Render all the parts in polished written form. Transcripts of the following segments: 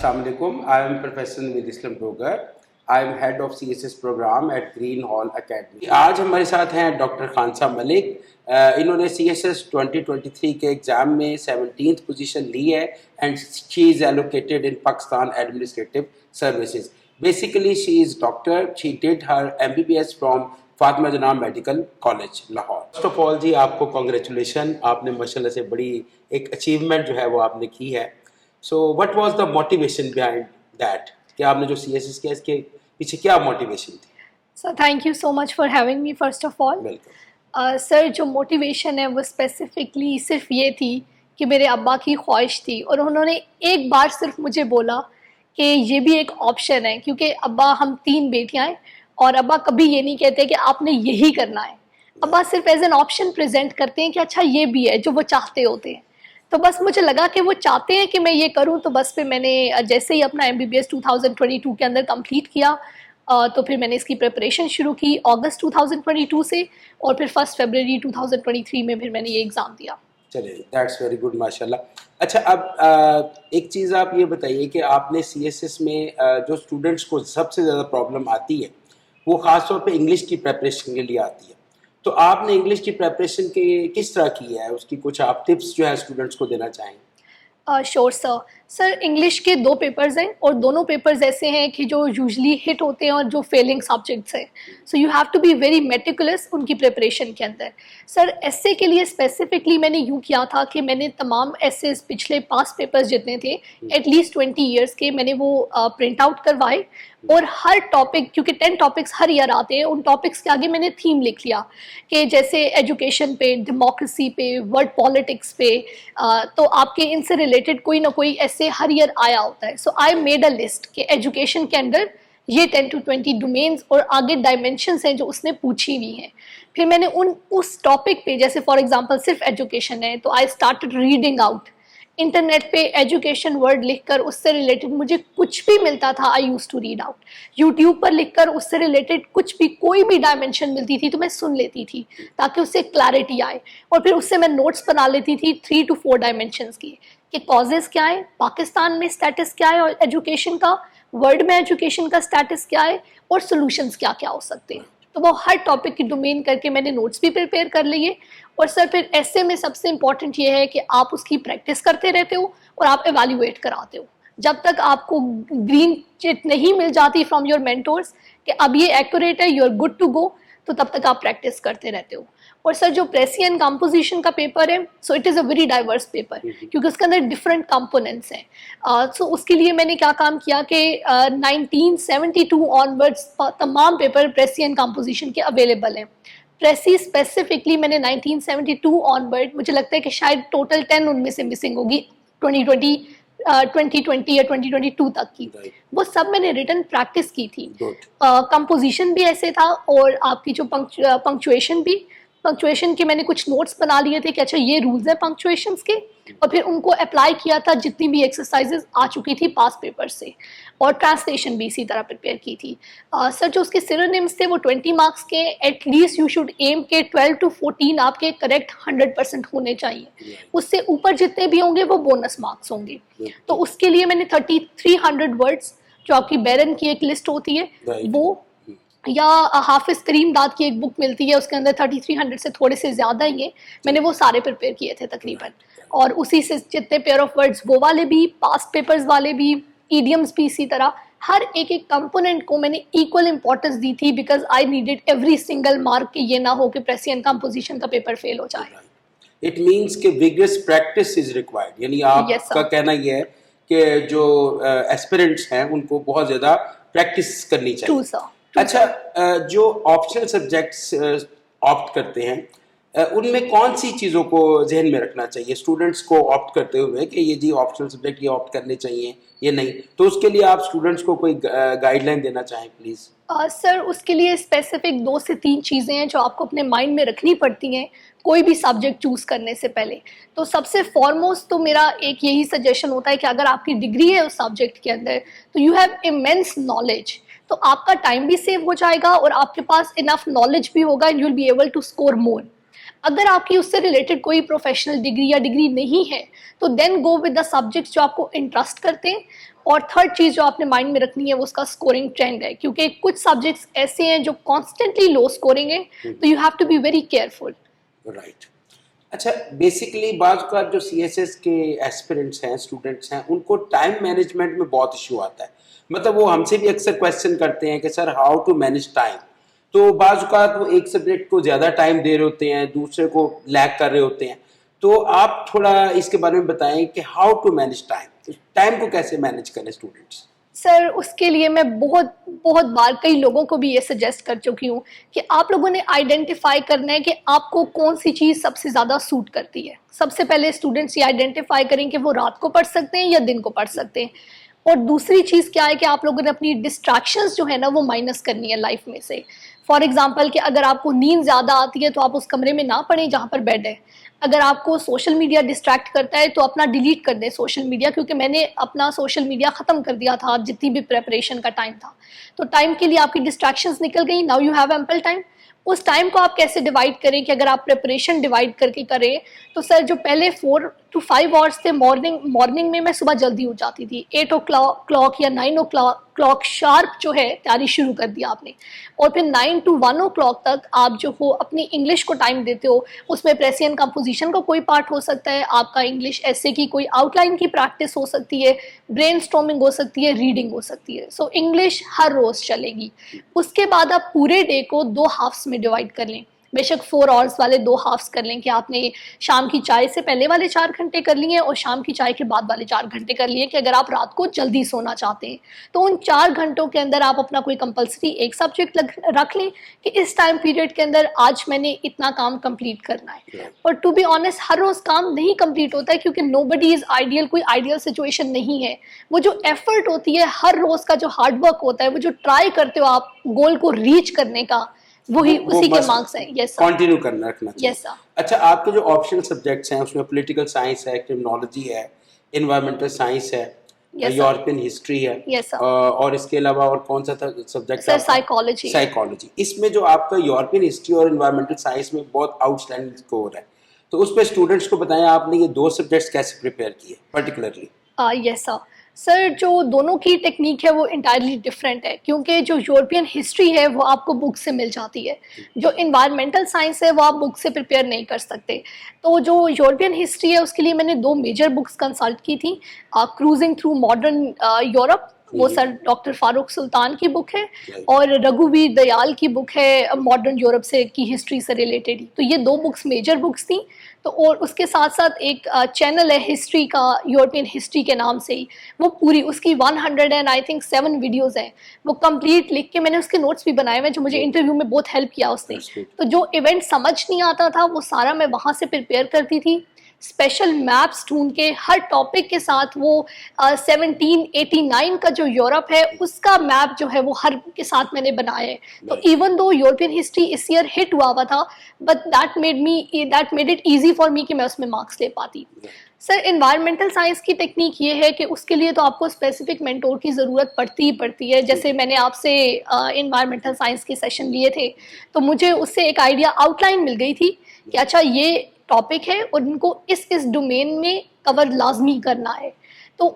Assalamu alaikum. I am Professor Naveed Islam Dogar. I am head of CSS program at Green Hall Academy. आज हमारे साथ हैं doctor खानसा Malik. इन्होंने CSS 2023 के exam में 17th पोजीशन ली है and she is allocated in Pakistan Administrative Services. Basically, she is doctor. She did her MBBS from Fatima Jinnah medical college Lahore. First of all जी आपको कॉन्ग्रेचुलेशन. आपने माशाल्लाह से बड़ी एक अचीवमेंट जो है वो आपने की है. So what was the motivation behind that कि आपने जो CSS किया इसके पीछे क्या मोटिवेशन थी? Sir thank you so much for having me first of all. Sir जो मोटिवेशन है वो स्पेसिफिकली सिर्फ ये थी कि मेरे अब्बा की ख्वाहिश थी और उन्होंने एक बार सिर्फ मुझे बोला कि ये भी एक ऑप्शन है, क्योंकि अब्बा हम 3 बेटियां हैं और अब्बा कभी ये नहीं कहते कि आपने यही करना है. अब्बा सिर्फ एज एन ऑप्शन प्रेजेंट करते हैं कि अच्छा ये भी है जो वो चाहते होते हैं. तो बस मुझे लगा कि वो चाहते हैं कि मैं ये करूं, तो बस फिर मैंने जैसे ही अपना MBBS 2022 के अंदर कंप्लीट किया तो फिर मैंने इसकी प्रिपरेशन शुरू की अगस्त 2022 से और फिर 1 फरवरी 2023 में फिर मैंने ये एग्ज़ाम दिया. चलिए दैट्स वेरी गुड माशाल्लाह. अच्छा अब एक चीज़ आप ये बताइए कि आपने CSS में जो स्टूडेंट्स को सबसे ज़्यादा प्रॉब्लम आती है वो ख़ास तौर पे इंग्लिश की प्रिपरेशन के लिए आती है. तो आपने इंग्लिश की प्रिपरेशन के किस तरह की है, उसकी कुछ आप टिप्स जो है स्टूडेंट्स को देना चाहेंगे? श्योर सर इंग्लिश के 2 पेपर्स हैं और दोनों पेपर्स ऐसे हैं कि जो यूजली हिट होते हैं और जो फेलिंग सब्जेक्ट्स हैं. So you have to be very meticulous उनकी प्रिपरेशन के अंदर. सर एस्से के लिए स्पेसिफिकली मैंने यूँ किया था कि मैंने तमाम एस्सेज पिछले पास्ट पेपर्स जितने थे एटलीस्ट 20 ईयर्स के मैंने वो प्रिंट आउट करवाए और हर टॉपिक, क्योंकि 10 टॉपिक्स हर ईयर आते हैं, उन टॉपिक्स के आगे मैंने थीम लिख लिया कि जैसे एजुकेशन पे, डेमोक्रेसी पे, वर्ल्ड पॉलिटिक्स पे, तो आपके इनसे रिलेटेड कोई ना कोई ऐसे हर ईयर आया होता है. So I made a list कि एजुकेशन के अंदर ये 10 to 20 डोमेन्स और आगे डायमेंशंस हैं जो उसने पूछी हुई हैं. फिर मैंने उस टॉपिक पे, जैसे फॉर एग्जांपल सिर्फ एजुकेशन है तो I started reading out. Internet पे एजुकेशन वर्ड लिखकर उससे रिलेटेड मुझे कुछ भी मिलता था I use to read out. YouTube पर लिखकर उससे रिलेटेड कुछ भी कोई भी डायमेंशन मिलती थी तो मैं सुन लेती थी ताकि उससे क्लैरिटी आए. और फिर उससे मैं नोट्स बना लेती थी 3 to 4 डायमेंशंस की कि कॉजेज़ क्या है, पाकिस्तान में स्टेटस क्या है और एजुकेशन का, वर्ल्ड में एजुकेशन का स्टेटस क्या है और सोल्यूशंस क्या क्या हो सकते हैं. तो वो हर टॉपिक की डोमेन करके मैंने नोट्स भी प्रिपेयर कर लिए. और सर फिर ऐसे में सबसे इम्पॉर्टेंट ये है कि आप उसकी प्रैक्टिस करते रहते हो और आप एवेल्युएट कराते हो. जब तक आपको ग्रीन चिट नहीं मिल जाती फ्रॉम योर मेंटोर्स कि अब ये एक्यूरेट है, you are good to go, तो तब तक आप प्रैक्टिस करते रहते हो. और सर जो प्रेसियन कंपोजिशन का पेपर है, so it is a very diverse paper क्योंकि उसके अंदर डिफरेंट कंपोनेंट्स हैं. सो उसके लिए मैंने क्या काम किया कि 1972 ऑनवर्ड्स तमाम पेपर प्रेसियन कंपोजिशन के अवेलेबल हैं. प्रेसी स्पेसिफिकली मैंने 1972 ऑनवर्ड, मुझे लगता है कि शायद टोटल 10 उनमें से मिसिंग होगी 2020 या 2022 तक की. वो सब मैंने रिटन प्रैक्टिस की थी. कंपोजिशन भी ऐसे था और आपकी जो पंक्चुएशन के मैंने कुछ नोट्स बना लिए थे कि अच्छा ये रूल्स हैं पंक्चुएशंस के, और फिर उनको अप्लाई किया था जितनी भी एक्सरसाइजेज आ चुकी थी पास पेपर से. और ट्रांसलेशन भी इसी तरह प्रिपेयर की थी. सर जो उसके सिनोनिम्स थे वो 20 मार्क्स के. एटलीस्ट यू शुड एम के 12 to 14 आपके करेक्ट 100% होने चाहिए. उससे ऊपर जितने भी होंगे वो बोनस मार्क्स होंगे. तो उसके लिए मैंने 3300 वर्ड्स, जो आपकी बैरन की एक लिस्ट होती है वो, या हाफिज करीम दाद की एक बुक मिलती है उसके अंदर 3300 से थोड़े से ज़्यादा ही है, मैंने वो सारे प्रिपेयर किए थे तकरीबन. और उसी से जितने पेयर ऑफ वर्ड्स वो वाले भी, पास्ट पेपर्स वाले भी, ईडियम्स भी इसी तरह, हर एक कंपोनेंट को मैंने इक्वल इंपॉर्टेंस दी थी because I needed every single mark कि ये ना हो कि प्रेसियन कंपोजिशन का पेपर फेल हो जाए. इट मीन्स कि विगरस प्रैक्टिस इज रिक्वायर्ड. यानी आपका कहना ये है कि जो एस्पिरेंट्स हैं उनको बहुत ज़्यादा प्रैक्टिस करनी चाहिए. True sir. अच्छा, जो ऑप्शनल सब्जेक्ट्स ऑप्ट करते हैं उनमें कौन सी चीज़ों को जहन में रखना चाहिए स्टूडेंट्स को ऑप्ट करते हुए कि ये जी ऑप्शनल सब्जेक्ट ये ऑप्ट करने चाहिए ये नहीं, तो उसके लिए आप स्टूडेंट्स को कोई गाइडलाइन देना चाहें प्लीज़? सर उसके लिए स्पेसिफिक 2 से 3 चीज़ें हैं जो आपको अपने माइंड में रखनी पड़ती हैं कोई भी सब्जेक्ट चूज़ करने से पहले. तो सबसे फॉरमोस्ट तो मेरा एक यही सजेशन होता है कि अगर आपकी डिग्री है उस सब्जेक्ट के अंदर तो यू हैव इमेंस नॉलेज, तो आपका टाइम भी सेव हो जाएगा और आपके पास इनफ नॉलेज भी होगा and you will be able to score more. अगर आपकी उससे रिलेटेड कोई प्रोफेशनल डिग्री या डिग्री नहीं है तो then go with the subjects जो आपको इंटरेस्ट करते हैं। और थर्ड चीज़ जो आपने माइंड में रखनी है वो उसका स्कोरिंग ट्रेंड है, क्योंकि कुछ सब्जेक्ट्स ऐसे हैं जो कॉन्स्टेंटली लो स्कोरिंग है, तो you have to be very careful. Right. अच्छा, बेसिकली बाज़ का जो सीएसएस के एस्पिरेंट्स हैं, स्टूडेंट्स हैं, उनको टाइम मैनेजमेंट में बहुत इशू आता है। मतलब वो हमसे भी अक्सर क्वेश्चन करते हैं कि sir how to manage time. तो बाज़ का वो एक सब्जेक्ट को ज़्यादा टाइम दे रहे होते हैं, दूसरे को लैग कर रहे होते हैं। तो आप थोड़ा इसके बारे में बताएं कि how to manage time, time को कैसे मैनेज करें स्टूडेंट्स। सर उसके लिए मैं बहुत बहुत बार कई लोगों को भी ये सजेस्ट कर चुकी हूँ कि आप लोगों ने आइडेंटिफाई करना है कि आपको कौन सी चीज़ सबसे ज़्यादा सूट करती है। सबसे पहले स्टूडेंट्स ये आइडेंटिफाई करें कि वो रात को पढ़ सकते हैं या दिन को पढ़ सकते हैं। और दूसरी चीज़ क्या है कि आप लोगों ने अपनी डिस्ट्रैक्शंस जो है ना वो माइनस करनी है लाइफ में से। फॉर एग्जांपल कि अगर आपको नींद ज़्यादा आती है तो आप उस कमरे में ना पढ़ें जहाँ पर बेड है। अगर आपको सोशल मीडिया डिस्ट्रैक्ट करता है तो अपना डिलीट कर दें सोशल मीडिया, क्योंकि मैंने अपना सोशल मीडिया ख़त्म कर दिया था जितनी भी प्रेपरेशन का टाइम था। तो टाइम के लिए आपकी डिस्ट्रैक्शंस निकल गई, now you have ample time. उस टाइम को आप कैसे डिवाइड करें कि अगर आप प्रिपरेशन डिवाइड करके करें तो सर जो पहले 4 to 5 आवर्स थे मॉर्निंग में मैं सुबह जल्दी उठ जाती थी। 8 o'clock या 9 o'clock शार्प जो है तैयारी शुरू कर दिया आपने। और फिर 9 to 1 o'clock तक आप जो हो अपनी इंग्लिश को टाइम देते हो। उसमें प्रेसियन कंपोजिशन का कोई पार्ट हो सकता है, आपका इंग्लिश ऐसे की कोई आउटलाइन की प्रैक्टिस हो सकती है, ब्रेनस्टॉर्मिंग हो सकती है, रीडिंग हो सकती है। सो इंग्लिश हर रोज़ चलेगी। उसके बाद आप पूरे डे को 2 हाफ्स में डिवाइड कर लें। बेशक 4 आवर्स वाले 2 हाफ्स कर लें कि आपने शाम की चाय से पहले वाले 4 घंटे कर लिए और शाम की चाय के बाद वाले 4 घंटे कर लिए कि अगर आप रात को जल्दी सोना चाहते हैं तो उन 4 घंटों के अंदर आप अपना कोई कंपलसरी एक सब्जेक्ट रख लें कि इस टाइम पीरियड के अंदर आज मैंने इतना काम कंप्लीट करना है। और टू बी ऑनेस्ट हर रोज़ काम नहीं कंप्लीट होता है, क्योंकि नोबडी इज़ आइडियल, कोई आइडियल सिचुएशन नहीं है। वो जो एफर्ट होती है हर रोज़ का जो हार्ड वर्क होता है, वो जो ट्राई करते हो आप गोल को रीच करने का, वही उसी के मार्क्स हैं। यस कंटिन्यू करना रखना चाहिए। Yes sir. अच्छा, आपके जो ऑप्शनल सब्जेक्ट्स हैं उसमें पॉलिटिकल साइंस है, क्रिमिनोलॉजी है, एनवायरमेंटल साइंस है, यूरोपियन हिस्ट्री है, Yes, sir. और इसके अलावा और कौन सा सब्जेक्ट सर साइकोलॉजी। साइकोलॉजी। इसमें जो आपका यूरोपियन हिस्ट्री और एनवायरमेंटल साइंस में बहुत आउटस्टैंडिंग स्कोर है, तो उस पर स्टूडेंट्स को बताएं आपने ये 2 सब्जेक्ट्स कैसे प्रिपेयर किए पर्टिकुलरली। Yes sir. सर जो दोनों की टेक्निक है वो इंटायरली डिफरेंट है, क्योंकि जो यूरोपियन हिस्ट्री है वो आपको बुक से मिल जाती है, जो इन्वायरमेंटल साइंस है वो आप बुक से प्रिपेयर नहीं कर सकते। तो जो यूरोपियन हिस्ट्री है उसके लिए मैंने 2 मेजर बुक्स कंसल्ट की थी। क्रूजिंग थ्रू मॉडर्न यूरोप, वो सर डॉक्टर फारूक सुल्तान की बुक है, और रघुवीर दयाल की बुक है मॉडर्न यूरोप से की हिस्ट्री से रिलेटेड ही। तो ये 2 बुक्स मेजर बुक्स थी। तो और उसके साथ साथ एक चैनल है हिस्ट्री का, यूरोपियन हिस्ट्री के नाम से ही, वो पूरी उसकी 100 and I think 7 वीडियोज़ हैं। वो कंप्लीट लिख के मैंने उसके नोट्स भी बनाए हुए, जो मुझे इंटरव्यू में बहुत हेल्प किया उसने। तो जो इवेंट समझ नहीं आता था वो सारा मैं वहाँ से प्रिपेयर करती थी। स्पेशल मैप्स ढूंढ के हर टॉपिक के साथ वो 1789 का जो यूरोप है उसका मैप जो है वो हर के साथ मैंने बनाया है। तो इवन दो यूरोपियन हिस्ट्री इस ईयर हिट हुआ था, but that made it easy for me कि मैं उसमें मार्क्स ले पाती। सर इन्वायरमेंटल साइंस की टेक्निक ये है कि उसके लिए तो आपको स्पेसिफिक मेंटोर की ज़रूरत पड़ती ही पड़ती है। जैसे मैंने आपसे इन्वायरमेंटल साइंस के सेशन लिए थे तो मुझे उससे एक आइडिया आउटलाइन मिल गई थी कि अच्छा ये टॉपिक है और इनको इस डोमेन में कवर लाजमी करना है। तो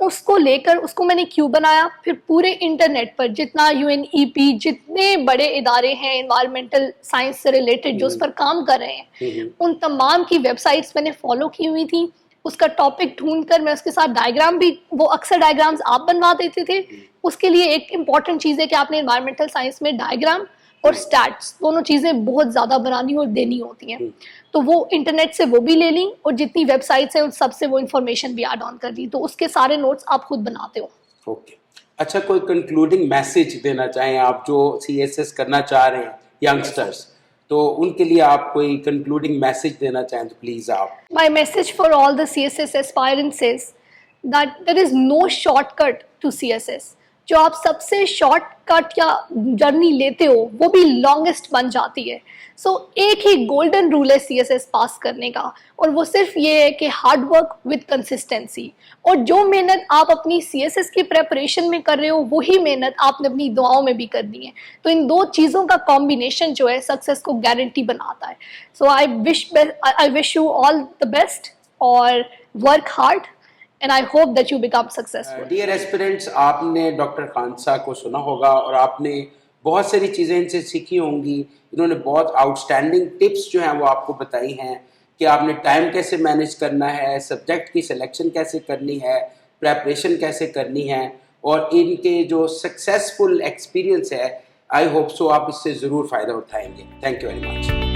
उसको लेकर उसको मैंने क्यों बनाया, फिर पूरे इंटरनेट पर जितना UNEP जितने बड़े इदारे हैं इन्वायरमेंटल साइंस से रिलेटेड जो उस पर काम कर रहे हैं उन तमाम की वेबसाइट्स मैंने फॉलो की हुई थी। उसका टॉपिक ढूंढकर मैं उसके साथ डायग्राम भी, वो अक्सर डायग्राम्स आप बनवा देते थे। उसके लिए एक इम्पॉर्टेंट चीज़ है कि आपने इन्वायरमेंटल साइंस में डायग्राम और स्टैट्स दोनों चीज़ें बहुत ज़्यादा बनानी और देनी होती हैं। तो वो इंटरनेट से वो भी ले ली और जितनी वेबसाइट्स हैं उन सब से वो इन्फॉर्मेशन भी ऐड ऑन कर दी। तो उसके सारे नोट्स आप खुद बनाते हो। ओके, अच्छा कोई कंक्लूडिंग मैसेज देना चाहें आप जो CSS करना चाह रहे हैं यंगस्टर्स, तो उनके लिए आप कोई कंक्लूडिंग मैसेज देना चाहें तो प्लीज़ आप। My message for all the CSS aspirants is that there is no shortcut to CSS. जो आप सबसे शॉर्टकट या जर्नी लेते हो वो भी लॉन्गेस्ट बन जाती है। सो एक ही गोल्डन रूल है CSS पास करने का, और वो सिर्फ ये है कि हार्ड वर्क विद कंसिस्टेंसी। और जो मेहनत आप अपनी CSS की प्रेपरेशन में कर रहे हो वही मेहनत आपने अपनी दुआओं में भी करनी है। तो इन दो चीज़ों का कॉम्बिनेशन जो है सक्सेस को गारंटी बनाता है। So I wish you all the best और work hard and I hope that you become successful. Dear aspirants, आपने डॉक्टर खानसा को सुना होगा और आपने बहुत सारी चीज़ें इनसे सीखी होंगी। इन्होंने बहुत आउटस्टैंडिंग टिप्स जो हैं वो आपको बताई हैं कि आपने टाइम कैसे मैनेज करना है, सब्जेक्ट की सिलेक्शन कैसे करनी है, प्रेपरेशन कैसे करनी है, और इनके जो सक्सेसफुल एक्सपीरियंस है, आई होप सो आप इससे ज़रूर फ़ायदा उठाएंगे। Thank you very much.